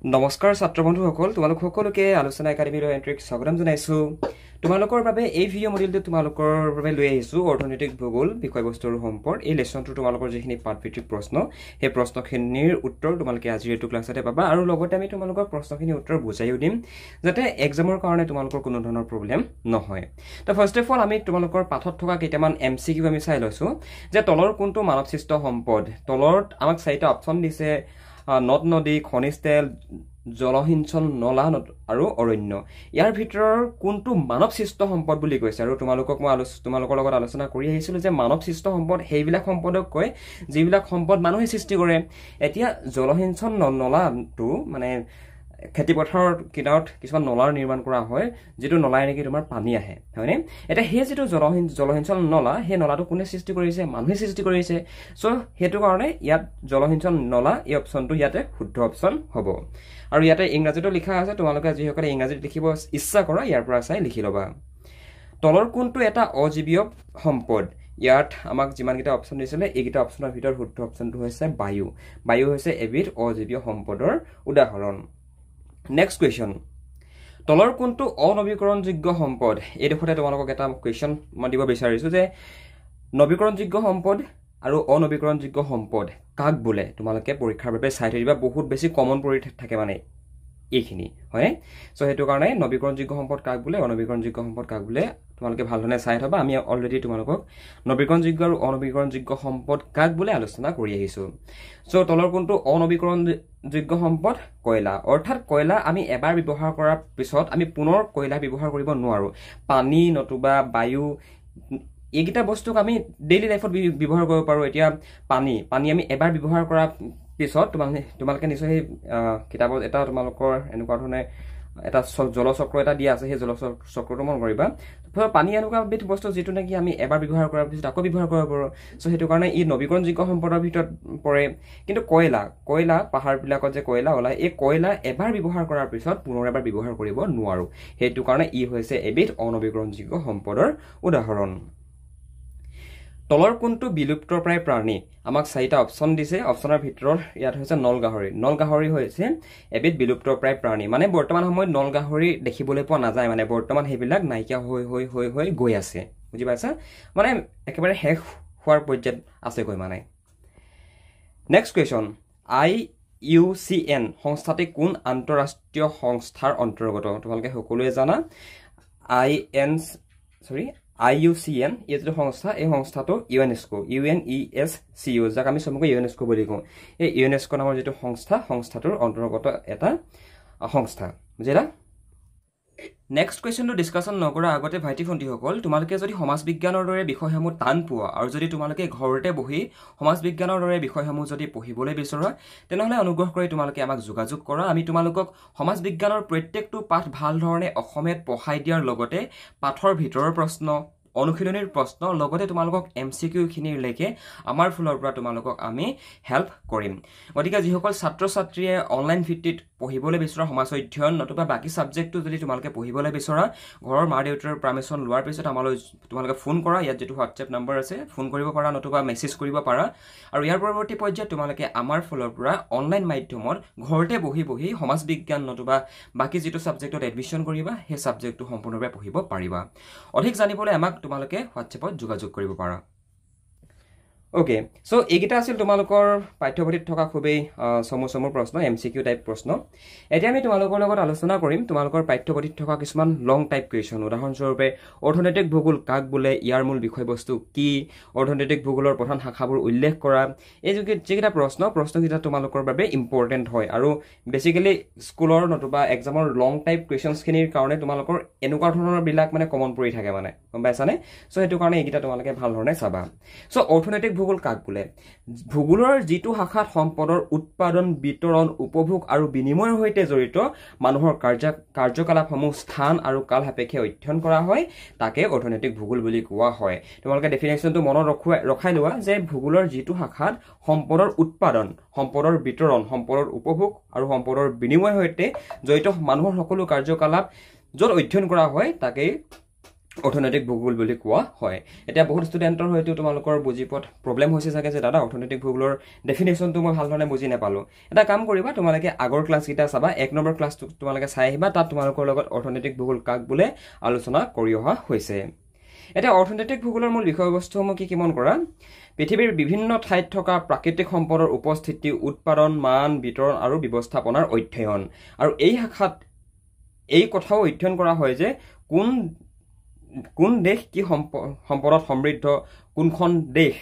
নমস্কাৰ ছাত্ৰ বন্ধুসকল তোমালোক সকলোকে আলোচনা একাডেমীৰ এন্ট্ৰিক স্বাগতম জনাইছো তোমালোকৰ বাবে এই ভিডিঅ' মডিউলটো তোমালোকৰ বাবে লৈ আহিছো অৰ্থনৈতিক ভূগোল বিষয়বস্তুৰ সম্পৰ্ক এই লেসনটো তোমালোকৰ যিখিনি পাঠভিত্তিক প্ৰশ্ন সেই প্ৰশ্নখিনিৰ উত্তৰ তোমালোকে আজিৰ এইটো ক্লাছতে পাবা আৰু লগতে আমি তোমালোকৰ প্ৰশ্নখিনিৰ উত্তৰ বুজাইও দিম যাতে এক্সামৰ কাৰণে তোমালোকৰ কোনো ধৰণৰ প্ৰবলেম নহয় তো ফাৰ্স্ট অফ অল আমি তোমালোকৰ পাঠত থকা কেইটামান এমসিকিউ আমি চাই লৈছো যে তলৰ কোনটো মানৱসৃষ্ট সম্পদ তলত আমাক চাৰিটা অপচন দিছে নদ নদী খনিজ তেল জলসিঞ্চন নলা আৰু অৰণ্য ইয়াৰ ভিতৰৰ কোনটো মানৱসৃষ্ট সম্পদ বুলি কৈছে আৰু তোমালোকৰ লগত আলোচনা কৰি আহিছিল যে মানৱসৃষ্ট সম্পদ সেইবিলাক সম্পদক কয় যিবিলাক সম্পদ মানুহে সৃষ্টি কৰে এতিয়া জলসিঞ্চন নলাটো মানে খেতি পথাৰৰ কিনাৰত কিছুমান নলাৰ নিৰ্মাণ কৰা হয় যেটো নলাই নেকি তোমাৰ পানী আহে হয়নে এটা হে যেটো জলসিঞ্চন নলা হে নলাটো কোনে সৃষ্টি কৰিছে মানুহে সৃষ্টি কৰিছে সো হেতু কাৰণে ইয়াত জলসিঞ্চন নলা এই অপচনটো ইয়াতে শুদ্ধ অপচন হ'ব আৰু ইয়াতে ইংৰাজীটো লিখা আছে তোমালোকে যিসকলে ইংৰাজীত লিখিব ইচ্ছা কৰা ইয়াৰ পৰা চাই লিখি লবা তলৰ কোনটো এটা অজীৱীয় সম্পদ ইয়াত আমাক যিমান কিটা অপচন দিছিলে এইকিটা অপচনৰ ভিতৰ শুদ্ধ অপচনটো হৈছে বায়ু বায়ু হৈছে এবিধ অজীৱীয় সম্পদৰ উদাহৰণ Next question. তলৰ কোনটো অনবীকৰণযোগ্য সম্পদ এই দেখতে তোমালোকক এটা কোৱেশ্চন মই দিব বিচাৰিছো যে নবীকৰণযোগ্য সম্পদ আৰু অনবীকৰণযোগ্য সম্পদ কাক বোলে তোমালোকে পৰীক্ষাৰ বাবে চাই থিবা বহুত বেছি কমন পৰি থাকে মানে এইখিনি হয় সো হেতু কাৰণে নবীকৰণযোগ্য সম্পদ কাক বোলে অনবীকৰণযোগ্য সম্পদ কাক বোলে তোমালোকে ভালধৰণে চাই থবা আমি অলৰেডি তোমালোকক নবীকৰণযোগ্য আৰু অনবীকৰণযোগ্য সম্পদ কাক বোলে আলোচনা কৰি আহিছো সো তলৰ কোনটো অনবীকৰণযোগ্য সম্পদ কয়লা অৰ্থাৎ কয়লা আমি এবাৰ ব্যৱহাৰ কৰাৰ পিছত আমি পুনৰ কয়লা ব্যৱহাৰ কৰিব নোৱাৰো পানী নতুবা বায়ু এইকিটা বস্তুক আমি ডেইলি লাইফত ব্যৱহাৰ কৰিব পাৰো এতিয়া পানী আমি এবাৰ ব্যৱহাৰ কৰা পিছত তোমালোকে নিশ্চয় কিতাপত এটা তোমালোকৰ এনেকুৱা ধৰণে এটা জলচক্ৰ এটা দিয়া আছে সেই জলচক্ৰটো মন কৰিবা পানী এনেকুৱা বিধ বস্তু যেটো নেকি আমি এবাৰ ব্যৱহাৰ কৰাৰ পিছত আকৌ ব্যৱহাৰ কৰিব পাৰো সো হেতু কাৰণে ই নবীকৰণযোগ্য সম্পদৰ ভিতৰত পৰে কিন্তু কয়লা পাহাৰবিলাকত যে কয়লা ওলাই এই কয়লা এবাৰ ব্যৱহাৰ কৰাৰ পিছত পুনৰ এবাৰ ব্যৱহাৰ কৰিব নোৱাৰো হেতু কাৰণে ই হৈছে এবিধ অনবীকৰণযোগ্য সম্পদৰ উদাহৰণ তলৰ কোনটো বিলুপ্তপ্ৰায় প্ৰাণী আমাক চাৰিটা অপচন দিছে অপচনৰ ভিতৰত ইয়াত হৈছে নলগাহৰি হৈছে এবিধ বিলুপ্তপ্ৰায় প্ৰাণী মানে বৰ্তমান সময়ত নলগাহৰি দেখিবলৈ পোৱা নাযায় মানে বৰ্তমান হেবিলাক নাইকিয়া হৈ গৈ আছে বুজি পাইছা মানে একেবাৰে শেষ হোৱাৰ পৰ্যায়ত আছে গৈ মানে নেক্সট কোৱেশ্চন IUCN সংস্থাটি কোন আন্তঃৰাষ্ট্ৰীয় সংস্থাৰ অন্তৰ্গত তোমালোকে সকলোৱে জানা IUCN এই যে সংস্থা এই সংস্থাটো UNESCO যাক আমি সমগ্ৰ UNESCO বুলি কওঁ এই UNESCO নামৰ যেটো সংস্থাটোৰ অন্তৰ্গত এটা সংস্থা বুজিলা নেক্সট কোৱেশ্চনটো ডিসকাশন নকৰা আগতে ভাইটি ভণ্টি সকল তোমালোকে যদি সমাজ বিজ্ঞানৰ দৰে বিষয়সমূহ টান পোৱা আৰু যদি তোমালোকে ঘৰতে বহি সমাজ বিজ্ঞানৰ দৰে বিষয়সমূহ যদি পঢ়িবলৈ বিচৰা তেনেহলে অনুগ্ৰহ কৰি তোমালোকে আমাক যোগাযোগ কৰা আমি তোমালোকক সমাজ বিজ্ঞানৰ প্ৰত্যেকটো পাঠ ভাল ধৰণে অসমীয়াত পঢ়াই দিয়াৰ লগতে পাঠৰ ভিতৰৰ প্ৰশ্ন অনুশীলনীৰ প্ৰশ্ন লগতে তোমালোকক এমসিকিউ খিনিৰ লেকে আমাৰ ফুলৰ পৰা তোমালোকক আমি হেল্প কৰিম গতিকে যিসকল ছাত্ৰ ছাত্ৰীয়ে অনলাইন ভিত্তিত পঢ়িবলৈ বিচৰা সমাজ অধ্যয়ন নতুবা বাকি সাবজেক্টটো যদি তোমালোকে পঢ়িবলৈ বিচৰা ঘৰৰ মা দেউতাৰ পাৰমিশন লোৱাৰ পিছত আমালৈ তোমালোকে ফোন কৰা ইয়াত যেটো WhatsApp নম্বৰ আছে ফোন কৰিব পাৰা নতুবা মেছেজ কৰিব পাৰা আৰু ইয়াৰ পৰৱৰ্তী পৰ্যায়ত তোমালোকে আমাৰ ফুলৰ পৰা অনলাইন মাধ্যমত ঘৰতে বহি সমাজ বিজ্ঞান নতুবা বাকি যেটো সাবজেক্টত এডমিশন কৰিবা সেই সাবজেক্টটো সম্পূৰ্ণভাৱে পঢ়িব পাৰিবা অধিক জানিবলৈ আমাক তোমালোকে WhatsAppত যোগাযোগ কৰিব পাৰা ওকে সো এইকিটা আছিল তোমালোকৰ পাঠ্যপুথিত থকা খুবেই সমুসমুৰ প্ৰশ্ন এমসিকিউ টাইপ প্ৰশ্ন এতিয়া আমি তোমালোকৰ লগত আলোচনা কৰিম তোমালোকৰ পাঠ্যপুথিত থকা কিছুমান লং টাইপ কোৱেশ্চন উদাহৰণ স্বৰূপে অৰ্থনৈতিক ভূগোল কাক বোলে ইয়াৰ মূল বিষয়বস্তু কি অৰ্থনৈতিক ভূগোলৰ প্ৰধান শাখাবোৰ উল্লেখ কৰা এই যিকিটা প্ৰশ্নকিটা তোমালোকৰ বাবে ইম্পৰ্টেন্ট হয় আৰু বেসিক্যালি স্কুলৰ নতুবা এক্সামৰ লং টাইপ কোৱেশ্চনছ খিনিৰ কাৰণে তোমালোকৰ এনেকুৱা ধৰণৰ বিলাক মানে কমন পৰি থাকে মানে গম পাইছানে সো হেতু কাৰণে এইকিটা তোমালোকে ভাল ধৰণে চাবা সো অৰ্থনৈতিক ভূগোল কাক বোলে ভূগোলৰ যিটো শাখাত সম্পদৰ উৎপাদন বিতৰণ উপভোগ আৰু বিনিময়ৰ সৈতে জড়িত মানুহৰ কাৰ্যকলাপসমূহ স্থান আৰু কাল সাপেক্ষে অধ্যয়ন কৰা হয় তাকে অৰ্থনৈতিক ভূগোল বুলি কোৱা হয় তোমালোকে ডেফিনেশনটো মনত ৰখাই লোৱা যে ভূগোলৰ যিটো শাখাত সম্পদৰ উৎপাদন সম্পদৰ বিতৰণ সম্পদৰ উপভোগ আৰু সম্পদৰ বিনিময়ৰ সৈতে জড়িত মানুহৰ সকলো কাৰ্যকলাপ য'ত অধ্যয়ন কৰা হয় তাকে অৰ্থনৈতিক ভূগোল বুলি কোৱা হয় এতিয়া বহুত ষ্টুডেণ্টৰ হয়তো তোমালোকৰ বুজি পোৱাত প্ৰব্লেম হৈছে চাগে যে দাদা অৰ্থনৈতিক ভূগোলৰ ডেফিনেশ্যনটো মই ভালধৰণে বুজি নাপালোঁ এটা কাম কৰিবা তোমালোকে আগৰ ক্লাছকেইটা চাবা 1 নম্বৰ ক্লাছটো তোমালোকে চাই আহিবা তাত তোমালোকৰ লগত অৰ্থনৈতিক ভূগোল কাক বোলে আলোচনা কৰি অহা হৈছে এতিয়া অৰ্থনৈতিক ভূগোলৰ মূল বিষয়বস্তুসমূহ কি মন কৰা পৃথিৱীৰ বিভিন্ন ঠাইত থকা প্ৰাকৃতিক সম্পদৰ উপস্থিতি উৎপাদন মান বিতৰণ আৰু ব্যৱস্থাপনাৰ অধ্যয়ন আৰু এই শাখাত এই কথাও অধ্যয়ন কৰা হয় যে কোন দেশ কি সম্পদত সমৃদ্ধ কোনখন দেশ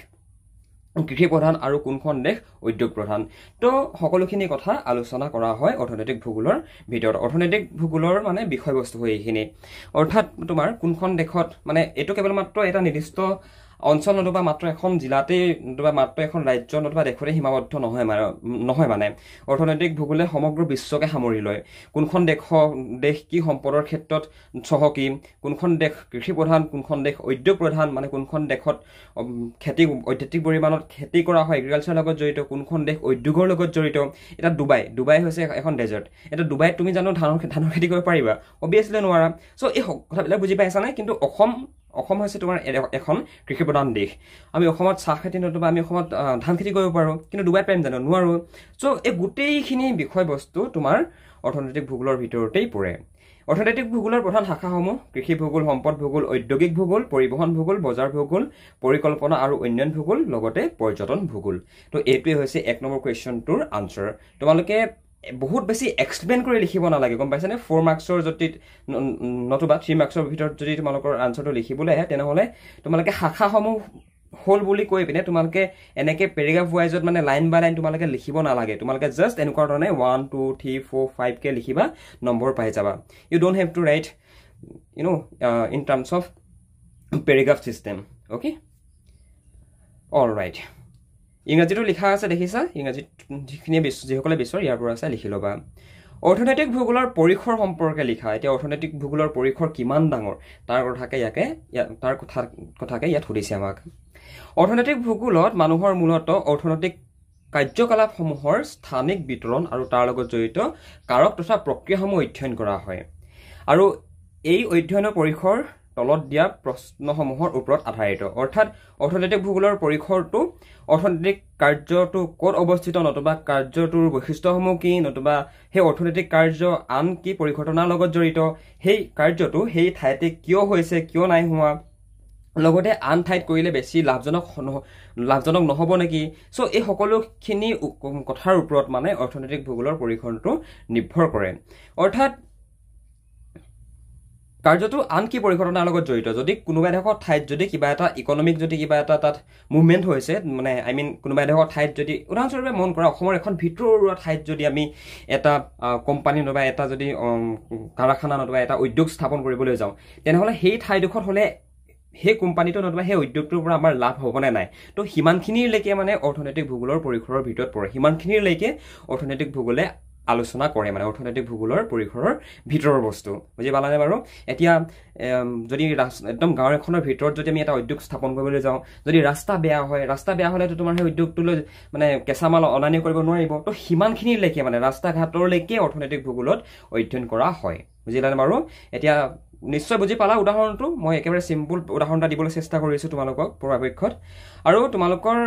কৃষি প্ৰধান আৰু কোনখন দেশ উদ্যোগ প্ৰধান তো সকলোখিনি কথা আলোচনা কৰা হয় অৰ্থনৈতিক ভূগোলৰ ভিতৰত অৰ্থনৈতিক ভূগোলৰ মানে বিষয়বস্তু হয় এইখিনি অৰ্থাৎ তোমাৰ কোনখন দেশত মানে এইটো কেৱল মাত্ৰ এটা নিৰ্দিষ্ট অঞ্চল নতুবা মাত্ৰ এখন জিলাতে নতুবা মাত্ৰ এখন ৰাজ্য নতুবা দেশতে সীমাবদ্ধ নহয় মানে অৰ্থনৈতিক ভূগোলে সমগ্ৰ বিশ্বকে সামৰি লয় কোনখন দেশ কি সম্পদৰ ক্ষেত্ৰত চহকী কোনখন দেশ কৃষি প্ৰধান কোনখন দেশ উদ্যোগ প্ৰধান মানে কোনখন দেশত খেতি অত্যাধিক পৰিমাণত খেতি কৰা হয় এগ্ৰিকালচাৰৰ লগত জড়িত কোনখন দেশ উদ্যোগৰ লগত জড়িত এটা ডুবাই হৈছে এখন ডেজাৰ্ট এটা ডুবাইত তুমি জানো ধানৰ খেতি কৰিব পাৰিবা অবিয়াছলি নোৱাৰা চ' এই কথাবিলাক বুজি পাইছা নাই কিন্তু অসম হৈছে তোমাৰ এখন কৃষি প্ৰধান দেশ আমি অসমত চাহ খেতি নতুবা আমি অসমত ধান খেতি কৰিব পাৰোঁ কিন্তু ডুবাইত পাৰিম জানো নোৱাৰোঁ চ' এই গোটেইখিনি বিষয়বস্তু তোমাৰ অৰ্থনৈতিক ভূগোলৰ ভিতৰতেই পৰে অৰ্থনৈতিক ভূগোলৰ প্ৰধান শাখাসমূহ কৃষি ভূগোল সম্পদ ভূগোল ঔদ্যোগিক ভূগোল পৰিবহণ ভূগোল বজাৰ ভূগোল পৰিকল্পনা আৰু উন্নয়ন ভূগোল লগতে পৰ্যটন ভূগোল তো এইটোৱে হৈছে 1 নম্বৰ কুৱেশ্যনটোৰ আনচাৰ তোমালোকে বহুত বেছি এক্সপ্লেইন কৰি লিখিব নালাগে গম পাইছানে 4 মাৰ্কছৰ যদি নতুবা 3 মাৰ্কছৰ ভিতৰত যদি তোমালোকৰ আনচাৰটো লিখিবলৈ আহে তেনেহ'লে তোমালোকে শাখাসমূহ হল বুলি কৈ পিনে তোমালোকে এনেকৈ পেৰাগ্ৰাফ ৱাইজত মানে লাইন বাই লাইন তোমালোকে লিখিব নালাগে তোমালোকে জাষ্ট এনেকুৱা ধৰণে 1 2 3 4 5 কে লিখিবা নম্বৰ পাই যাবা you don't have to write in terms of paragraph system okay all right ইংৰাজীটো লিখা আছে দেখিছা ইংৰাজীত যিসকলে বিচাৰ ইয়াৰ পৰা আছে লিখি ল'বা অৰ্থনৈতিক ভূগোলৰ পৰিসৰ সম্পৰ্কে লিখা এতিয়া অৰ্থনৈতিক ভূগোলৰ পৰিসৰ কিমান ডাঙৰ তাৰ কথাকে ইয়াত সুধিছে আমাক অৰ্থনৈতিক ভূগোলত মানুহৰ মূলত অৰ্থনৈতিক কাৰ্যকলাপসমূহৰ স্থানিক বিতৰণ আৰু তাৰ লগত জড়িত কাৰক তথা প্ৰক্ৰিয়াসমূহ অধ্যয়ন কৰা হয় আৰু এই অধ্যয়নৰ পৰিসৰ তলত দিয়া প্ৰশ্নসমূহৰ ওপৰত আধাৰিত অৰ্থাৎ অৰ্থনৈতিক ভূগোলৰ পৰিসৰটো অৰ্থনৈতিক কাৰ্যটো ক'ত অৱস্থিত নতুবা কাৰ্যটোৰ বৈশিষ্ট্যসমূহ কি নতুবা সেই অৰ্থনৈতিক কাৰ্য আন কি পৰিঘটনাৰ লগত জড়িত সেই কাৰ্যটো সেই ঠাইতে কিয় হৈছে কিয় নাই হোৱা লগতে আন ঠাইত কৰিলে বেছি লাভজনক নহ'ব নেকি চ' এই সকলোখিনি কথাৰ ওপৰত মানে অৰ্থনৈতিক ভূগোলৰ পৰিসৰটো নিৰ্ভৰ কৰে অৰ্থাৎ কাৰ্যটো আন কি পৰিঘটনাৰ লগত জড়িত যদি কোনোবা এডোখৰ ঠাইত যদি কিবা এটা ইকনমিক যদি কিবা এটা তাত মুভমেণ্ট হৈছে মানে কোনোবা এডোখৰ ঠাইত যদি উদাহৰণস্বৰূপে মন কৰা অসমৰ এখন ভিতৰুৱা ঠাইত যদি আমি এটা কোম্পানী নতুবা এটা যদি কাৰখানা নতুবা এটা উদ্যোগ স্থাপন কৰিবলৈ যাওঁ তেনেহ'লে সেই ঠাইডোখৰত হ'লে সেই কোম্পানীটো নতুবা সেই উদ্যোগটোৰ পৰা আমাৰ লাভ হ'বনে নাই তো সিমানখিনিলৈকে মানে অৰ্থনৈতিক ভূগোলৰ পৰিসৰৰ ভিতৰত পৰে সিমানখিনিলৈকে অৰ্থনৈতিক ভূগোলে আলোচনা কৰে মানে অৰ্থনৈতিক ভূগোলৰ পৰিসৰৰ ভিতৰৰ বস্তু বুজি পালানে বাৰু এতিয়া যদি একদম গাঁও এখনৰ ভিতৰত যদি আমি এটা উদ্যোগ স্থাপন কৰিবলৈ যাওঁ যদি ৰাস্তা বেয়া হ'লেতো তোমাৰ সেই উদ্যোগটোলৈ মানে কেঁচা মাল অনা নিয়া কৰিব নোৱাৰিব তো সিমানখিনিলৈকে মানে ৰাস্তা ঘাটলৈকে অৰ্থনৈতিক ভূগোলত অধ্যয়ন কৰা হয় বুজিলানে বাৰু এতিয়া নিশ্চয় বুজি পালা উদাহৰণটো মই একেবাৰে চিম্পুল উদাহৰণ এটা দিবলৈ চেষ্টা কৰিছোঁ তোমালোকক পৰাপক্ষত আৰু তোমালোকৰ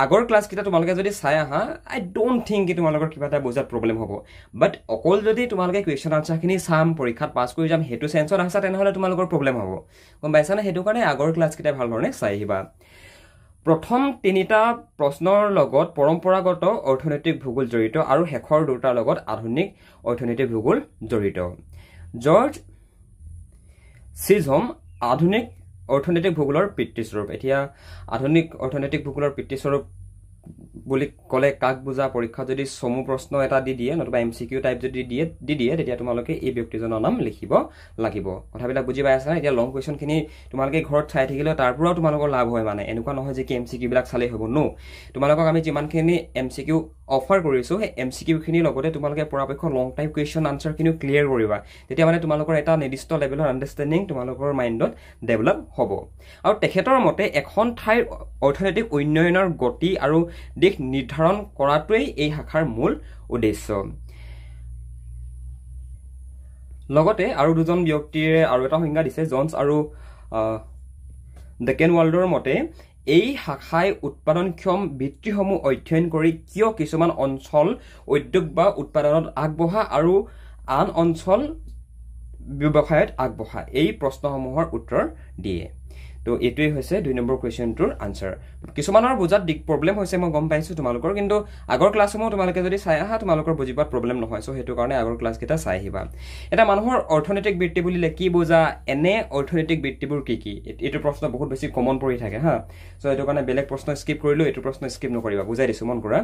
আগৰ ক্লাছকেইটা তোমালোকে যদি চাই আহা আই ডোণ্ট থিংক কি তোমালোকৰ কিবা এটা বুজাত প্ৰব্লেম হ'ব বাট অকল যদি তোমালোকে কুৱেশ্যন আনচাৰখিনি চাম পৰীক্ষাত পাছ কৰি যাম সেইটো চেঞ্চত আছা তেনেহ'লে তোমালোকৰ প্ৰব্লেম হ'ব গম পাইছানে সেইটো কাৰণে আগৰ ক্লাছকেইটা ভাল ধৰণে চাই আহিবা প্ৰথম 3টা প্ৰশ্নৰ লগত পৰম্পৰাগত অৰ্থনৈতিক ভূগোল জড়িত আৰু শেষৰ 2টাৰ লগত আধুনিক অৰ্থনৈতিক ভূগোল জড়িত জৰ্জ চিজহম আধুনিক অৰ্থনৈতিক ভূগোলৰ পিতৃস্বৰূপ এতিয়া আধুনিক অৰ্থনৈতিক ভূগোলৰ পিতৃস্বৰূপ বুলি ক'লে কাক বুজা পৰীক্ষা যদি চমু প্ৰশ্ন এটা দি দিয়ে নতুবা MCQ টাইপ যদি দিয়ে তেতিয়া তোমালোকে এই ব্যক্তিজনৰ নাম লিখিব লাগিব কথাবিলাক বুজি পাই আছা এতিয়া লং কুৱেশ্যনখিনি তোমালোকে ঘৰত চাই থাকিলে তাৰ পৰাও তোমালোকৰ লাভ হয় মানে এনেকুৱা নহয় যে কি MCQ বিলাক চালেই হ'ব নো তোমালোকক আমি যিমানখিনি MCQ অফাৰ কৰিছোঁ সেই MCQ খিনিৰ লগতে তোমালোকে পৰাপক্ষত লং টাইপ কুৱেশ্যন আনচাৰখিনিও ক্লিয়াৰ কৰিবা তেতিয়া মানে তোমালোকৰ এটা নিৰ্দিষ্ট লেভেলৰ আণ্ডাৰষ্টেণ্ডিং তোমালোকৰ মাইণ্ডত ডেভেলপ হ'ব আৰু তেখেতৰ মতে এখন ঠাইৰ অৰ্থনৈতিক উন্নয়নৰ গতি আৰু দিশ নিৰ্ধাৰণ কৰাটোৱেই এই শাখাৰ মূল উদ্দেশ্য লগতে আৰু দুজন ব্যক্তিৰে আৰু এটা সংজ্ঞা দিছে জনছ আৰু ডেকেনৱাল্ডৰ মতে এই শাখাই উৎপাদনক্ষম বৃত্তিসমূহ অধ্যয়ন কৰি কিয় কিছুমান অঞ্চল উদ্যোগ বা উৎপাদনত আগবঢ়া আৰু আন অঞ্চল ব্যৱসায়ত আগবঢ়া এই প্ৰশ্নসমূহৰ উত্তৰ দিয়ে তো এটোই হৈছে 2 নম্বৰ কোৱেশ্চনটোৰ আনসাৰ কিছুমানৰ বুজাত প্ৰবলেম হৈছে মই গম পাইছো তোমালোকৰ কিন্তু আগৰ ক্লাছসমূহ তোমালোকে যদি চাই আহা তোমালোকৰ বুজিবাত প্ৰবলেম নহয় সো হেতু কাৰণে আগৰ ক্লাছ কেইটা চাই আহিবা এটা মানুহৰ অৰ্থনৈতিক বৃত্তি বুলিলে কি বুজা এনে অৰ্থনৈতিক বৃত্তিবোৰ কি কি এটো প্ৰশ্ন বহুত বেছি কমন পৰি থাকে হা সো এটো কাৰণে বেলেগ প্ৰশ্ন স্কিপ কৰিলো এটো প্ৰশ্ন স্কিপ নকৰিবা বুজাই দিছো মন কৰা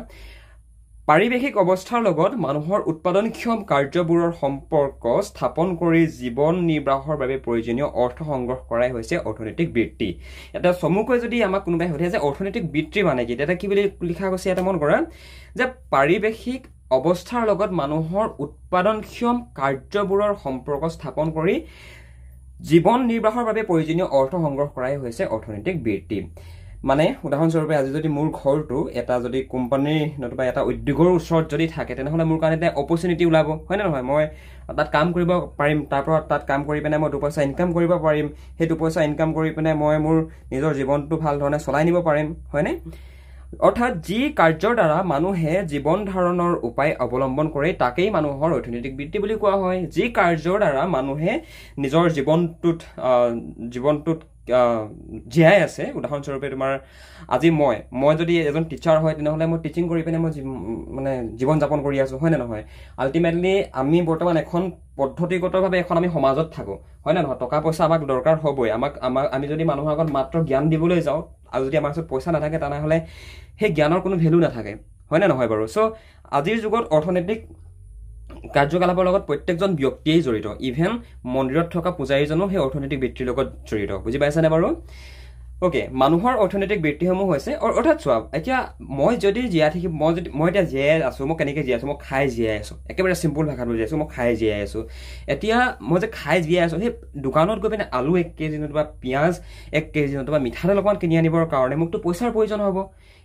পাৰিবেশিক অৱস্থাৰ লগত মানুহৰ উৎপাদনক্ষম কাৰ্যবোৰৰ সম্পৰ্ক স্থাপন কৰি জীৱন নিৰ্বাহৰ বাবে প্ৰয়োজনীয় অৰ্থ সংগ্ৰহ কৰাই হৈছে অৰ্থনৈতিক বৃত্তি এটা সমুকৈ যদি আমাক কোনোবাই সোধে যে অৰ্থনৈতিক বৃত্তি মানে কি এটা কি বুলি লিখা গৈছে এটা মন কৰা যে পাৰিবেশিক অৱস্থাৰ লগত মানুহৰ উৎপাদনক্ষম কাৰ্যবোৰৰ সম্পৰ্ক স্থাপন কৰি জীৱন নিৰ্বাহৰ বাবে প্ৰয়োজনীয় অৰ্থ সংগ্ৰহ কৰাই হৈছে অৰ্থনৈতিক বৃত্তি মানে উদাহৰণস্বৰূপে আজি যদি মোৰ ঘৰটো এটা যদি কোম্পানী নতুবা এটা উদ্যোগৰ ওচৰত যদি থাকে তেনেহলে মোৰ কাৰণে এটা অপৰচুনিটি ওলাব হয় না নহয় মই তাত কাম কৰিব পাৰিম তাৰপৰা তাত কাম কৰি পেনে মই দুপইচা ইনকাম কৰিব পাৰিম সেই দুপইচা ইনকাম কৰি পেনে মই মোৰ নিজৰ জীৱনটো ভাল ধৰণে চলাই নিব পাৰিম হয়নে অৰ্থাৎ যি কাৰ্যৰ দ্বাৰা মানুহে জীৱন ধাৰণৰ উপায় অৱলম্বন কৰে তাকেই মানুহৰ অৰ্থনৈতিক বৃত্তি বুলি কোৱা হয় যি কাৰ্যৰ দ্বাৰা মানুহে নিজৰ জীৱনটোত জিয়াই আছে উদাহৰণস্বৰূপে তোমাৰ আজি মই যদি এজন টিচাৰ হয় তেনেহলে মই টিচিং কৰি পেনে মই মানে জীৱন যাপন কৰি আছো হয় না নহয় আলটিমেটলি আমি বৰ্তমান এখন পদ্ধতিগতভাৱে এখন আমি সমাজত থাকো হয় না নহয় টকা পইচা আমাক দৰকাৰ হ'বই আমি যদি মানুহৰ আগত মাত্ৰ জ্ঞান দিবলৈ যাওঁ আৰু যদি আমাৰ ওচৰত পইচা নাথাকে তেনেহলে সেই জ্ঞানৰ কোনো ভ্যালু নাথাকে হয় না নহয় বাৰু সো আজিৰ যুগত অৰ্থনৈতিক কাৰ্যকলাপৰ লগত প্ৰত্যেকজন ব্যক্তিয়েই জড়িত ইভেন মন্দিৰত থকা পূজাৰীজনো সেই অৰ্থনৈতিক বৃত্তিৰ লগত জড়িত বুজি পাইছানে বাৰু ওকে মানুহৰ অৰ্থনৈতিক বৃত্তিসমূহ হৈছে অৰ্থাৎ চোৱা এতিয়া মই যদি জীয়াই থাকি মই এতিয়া জীয়াই আছো মই কেনেকৈ জীয়াই আছো মই খাই জীয়াই আছো একেবাৰে সিম্পল ভাষাত বুজাই আছো মই খাই জীয়াই আছো এতিয়া মই যে খাই জীয়াই আছো সেই দোকানত গৈ পিনে আলু 1 কেজি নতুবা পিঁয়াজ 1 কেজি নতুবা মিঠাতেল অকণমান কিনি আনিবৰ কাৰণে মোকতো পইচাৰ প্ৰয়োজন হ'ব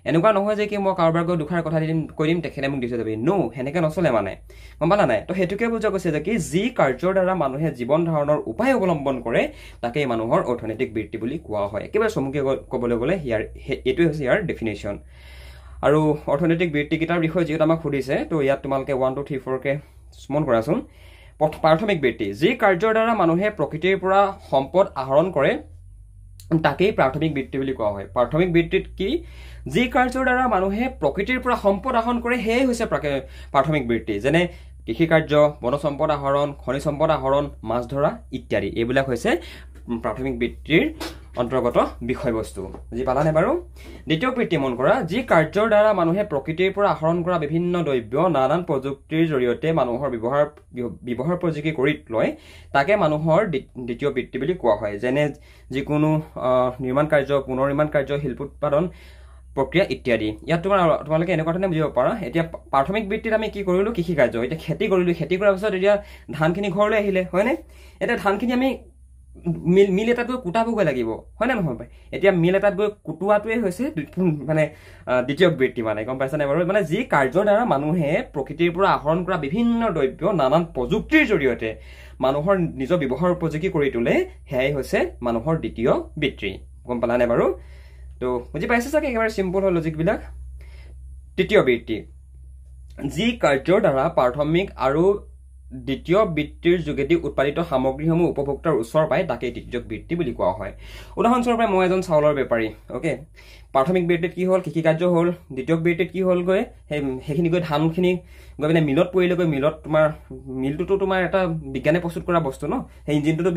এনেকুৱা নহয় যে কি মই কাৰোবাৰ গৈ দুখাৰ কথা কৈ দিম তেখেতে মোক দি থৈ যাবি নো সেনেকৈ নচলে মানে গম পালা নাই তো সেইটোকে বুজা গৈছে যে কি যি কাৰ্যৰ দ্বাৰা মানুহে জীৱন ধাৰণৰ উপায় অৱলম্বন কৰে তাকেই মানুহৰ অৰ্থনৈতিক বৃত্তি বুলি কোৱা হয় একেবাৰে চমুকৈ ক'বলৈ গ'লে এইটোৱে হৈছে ইয়াৰ ডেফিনেশ্যন আৰু অৰ্থনৈতিক বৃত্তি কেইটাৰ বিষয়ে যিহেতু আমাক সুধিছে তো ইয়াত তোমালোকে 1 2 3 4 কে মন কৰাচোন প্ৰাথমিক বৃত্তি যি কাৰ্যৰ দ্বাৰা মানুহে প্ৰকৃতিৰ পৰা সম্পদ আহৰণ কৰে তাকেই প্ৰাথমিক বৃত্তি বুলি কোৱা হয় প্ৰাথমিক বৃত্তিত কি যি কাৰ্যৰ দ্বাৰা মানুহে প্ৰকৃতিৰ পৰা সম্পদ আহৰণ কৰে সেয়ে হৈছে প্ৰাথমিক বৃত্তি যেনে কৃষি কাৰ্য বনজ সম্পদ আহৰণ খনিজ সম্পদ আহৰণ মাছ ধৰা ইত্যাদি এইবিলাক হৈছে প্ৰাথমিক বৃত্তিৰ অন্তৰ্গত বিষয়বস্তু বুজি পালানে বাৰু দ্বিতীয় বৃত্তি মন কৰা যি কাৰ্যৰ দ্বাৰা মানুহে প্ৰকৃতিৰ পৰা আহৰণ কৰা বিভিন্ন দ্ৰব্য নানান প্ৰযুক্তিৰ জৰিয়তে মানুহৰ ব্যৱহাৰ প্ৰযোগী কৰি লয় তাকে মানুহৰ দ্বিতীয় বৃত্তি বুলি কোৱা হয় যেনে যিকোনো নিৰ্মাণ কাৰ্য পুনৰ্নিৰ্মাণ কাৰ্য শিল্প উৎপাদন প্ৰক্ৰিয়া ইত্যাদি ইয়াত তোমালোকে এনেকুৱা ধৰণে বুজিব পাৰা এতিয়া প্ৰাথমিক বৃত্তিত আমি কি কৰিলো কৃষি কাৰ্য এতিয়া খেতি কৰিলো খেতি কৰাৰ পিছত এতিয়া ধানখিনি ঘৰলৈ আহিলে হয়নে এতিয়া ধানখিনি আমি মিল এটাত গৈ কুটাবগৈ লাগিব হয় না নহয় এতিয়া মিল এটাত গৈ কুটোৱাটোৱে হৈছে মানে দ্বিতীয় বৃত্তি মানে গম পাইছানে বাৰু মানে যি কাৰ্যৰ দ্বাৰা মানুহে প্ৰকৃতিৰ পৰা আহৰণ কৰা বিভিন্ন দ্ৰব্য নানান প্ৰযুক্তিৰ জৰিয়তে মানুহৰ নিজৰ ব্যৱহাৰ উপযোগী কৰি তোলে সেয়াই হৈছে মানুহৰ দ্বিতীয় বৃত্তি গম পালানে বাৰু তো বুজি পাইছে চাগে একেবাৰে সিম্পল হয় লজিকবিলাক তৃতীয় বৃত্তি যি কাৰ্যৰ দ্বাৰা প্ৰাথমিক আৰু দ্বিতীয় বৃত্তিৰ যোগেদি উৎপাদিত সামগ্ৰীসমূহ উপভোক্তাৰ ওচৰ পায় তাকেই তৃতীয় বৃত্তি বুলি কোৱা হয় উদাহৰণস্বৰূপে মই এজন চাউলৰ বেপাৰী ওকে প্ৰাথমিক বৃত্তিত কি হ'ল কৃষি কাৰ্য হ'ল দ্বিতীয় বৃত্তিত কি হ'ল গৈ সেইখিনি গৈ ধানখিনি গৈ পিনে মিলত পৰিলে গৈ মিলত তোমাৰ মিলটোতো তোমাৰ এটা বিজ্ঞানে প্ৰস্তুত কৰা বস্তু ন সেই ইঞ্জিনটোতো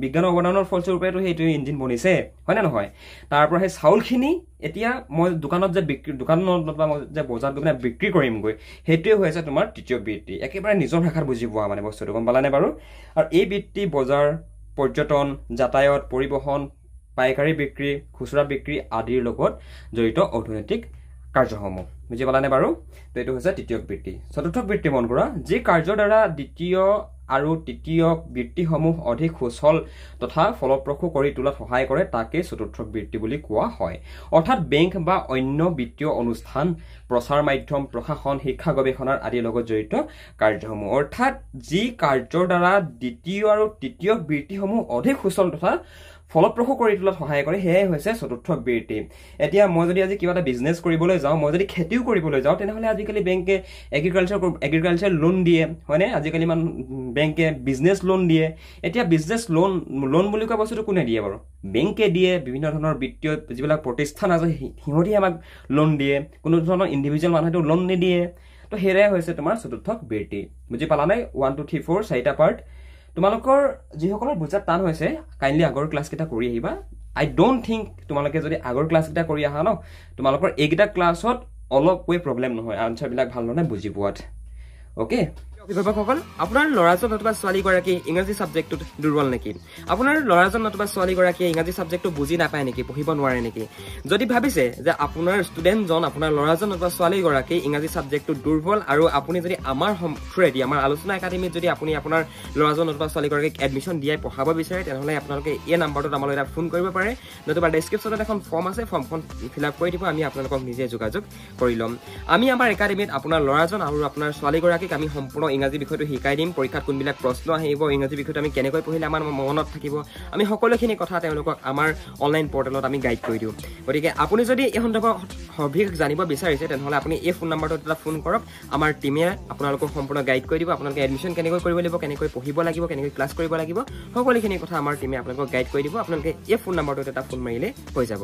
বিজ্ঞানৰ অৱদানৰ ফলস্বৰূপেতো সেইটো ইঞ্জিন বনিছে হয় না নহয় তাৰ পৰা সেই চাউলখিনি এতিয়া মই দোকানত যে দোকানত বা মই যে বজাৰত গৈ পিনে বিক্ৰী কৰিমগৈ সেইটোৱে হৈছে তোমাৰ তৃতীয় বৃত্তি একেবাৰে নিজৰ ভাষাত বুজি পোৱা মানে বস্তুটো গম পালানে বাৰু আৰু এই বৃত্তি বজাৰ পৰ্যটন যাতায়াত পৰিবহণ পাইকাৰী বিক্ৰী খুচুৰা বিক্ৰী আদিৰ লগত জড়িত অৰ্থনৈতিক কাৰ্যসমূহ বুজি পালানে বাৰু তো এইটো হৈছে তৃতীয় বৃত্তি চতুৰ্থ বৃত্তি মন কৰা যি কাৰ্যৰ দ্বাৰা দ্বিতীয় আৰু তৃতীয় বৃত্তিসমূহ অধিক সুচল তথা ফলপ্ৰসূ কৰি তোলাত সহায় কৰে তাকে চতুৰ্থ বৃত্তি বুলি কোৱা হয় অৰ্থাৎ বেংক বা অন্য বিত্তীয় অনুষ্ঠান প্ৰচাৰ মাধ্যম প্ৰশাসন শিক্ষা গৱেষণাৰ আদিৰ লগত জড়িত কাৰ্যসমূহ অৰ্থাৎ যি কাৰ্যৰ দ্বাৰা দ্বিতীয় আৰু তৃতীয় বৃত্তিসমূহ অধিক সুচল তথা ফলপ্ৰসূ কৰি তোলাত সহায় কৰে সেয়াই হৈছে চতুৰ্থ বৃত্তি এতিয়া মই যদি আজি কিবা এটা বিজনেছ কৰিবলৈ যাওঁ মই যদি খেতিও কৰিবলৈ যাওঁ তেনেহ'লে আজিকালি বেংকে এগ্ৰিকালচাৰ লোন দিয়ে হয়নে আজিকালি ইমান বেংকে বিজনেছ লোন দিয়ে এতিয়া বিজনেছ লোন বুলি কোৱা বস্তুটো কোনে দিয়ে বাৰু বেংকে দিয়ে বিভিন্ন ধৰণৰ বিত্তীয় যিবিলাক প্ৰতিষ্ঠান আছে সিহঁতি আমাক লোন দিয়ে কোনো ধৰণৰ ইণ্ডিভিজুৱেল মানুহেতো লোন নিদিয়ে তো সেয়াই হৈছে তোমাৰ চতুৰ্থ বৃত্তি বুজি পালা নাই 1 2 3 4 চাৰিটা পাৰ্ট তোমালোকৰ যিসকলৰ বুজাত টান হৈছে কাইণ্ডলি আগৰ ক্লাছকেইটা কৰি আহিবা আই ডোন্ট থিংক তোমালোকে যদি আগৰ ক্লাছকেইটা কৰি আহা ন তোমালোকৰ এইকেইটা ক্লাছত অলপ কৈ প্ৰব্লেম নহয় আনচাৰবিলাক ভাল নহয় বুজি পোৱাত ওকে অভিভাৱকসকল আপোনাৰ ল'ৰাজন অথবা ছোৱালীগৰাকী ইংৰাজী ছাবজেক্টটোত দুৰ্বল নেকি আপোনাৰ ল'ৰাজন অথবা ছোৱালীগৰাকীয়ে ইংৰাজী ছাবজেক্টটো বুজি নাপায় নেকি পঢ়িব নোৱাৰে নেকি যদি ভাবিছে যে আপোনাৰ ষ্টুডেণ্টজন আপোনাৰ ল'ৰাজন অথবা ছোৱালীগৰাকী ইংৰাজী ছাবজেক্টটো দুৰ্বল আৰু আপুনি যদি আমাৰ থ্ৰুৱেদি আমাৰ আলোচনা একাডেমীত যদি আপুনি আপোনাৰ ল'ৰাজন অথবা ছোৱালীগৰাকীক এডমিশ্যন দিয়াই পঢ়াব বিচাৰে তেনেহ'লে আপোনালোকে এই নাম্বাৰটোত আমালৈ এটা ফোন কৰিব পাৰে নতুবা ডেছক্ৰিপশ্যনত এখন ফৰ্ম আছে ফৰ্মখন ফিল আপ কৰি দিব আমি আপোনালোকক নিজে যোগাযোগ কৰি ল'ম আমি আমাৰ একাডেমীত আপোনাৰ ল'ৰাজন আৰু আপোনাৰ ছোৱালীগৰাকীক আমি সম্পূৰ্ণ ইংৰাজী বিষয়টো শিকাই দিম পৰীক্ষাত কোনবিলাক প্ৰশ্ন আহিব ইংৰাজী বিষয়টো আমি কেনেকৈ পঢ়িলে আমাৰ মনত থাকিব আমি সকলোখিনি কথা তেওঁলোকক আমাৰ অনলাইন পৰ্টেলত আমি গাইড কৰি দিওঁ গতিকে আপুনি যদি এই সন্দৰ্ভত সবিশেষ জানিব বিচাৰিছে তেনেহ'লে আপুনি এই ফোন নম্বৰটোত এটা ফোন কৰক আমাৰ টীমে আপোনালোকক সম্পূৰ্ণ গাইড কৰি দিব আপোনালোকে এডমিশ্যন কেনেকৈ কৰিব লাগিব কেনেকৈ পঢ়িব লাগিব কেনেকৈ ক্লাছ কৰিব লাগিব সকলোখিনি কথা আমাৰ টীমে আপোনালোকক গাইড কৰি দিব আপোনালোকে এই ফোন নম্বৰটোত এটা ফোন মাৰিলে হৈ যাব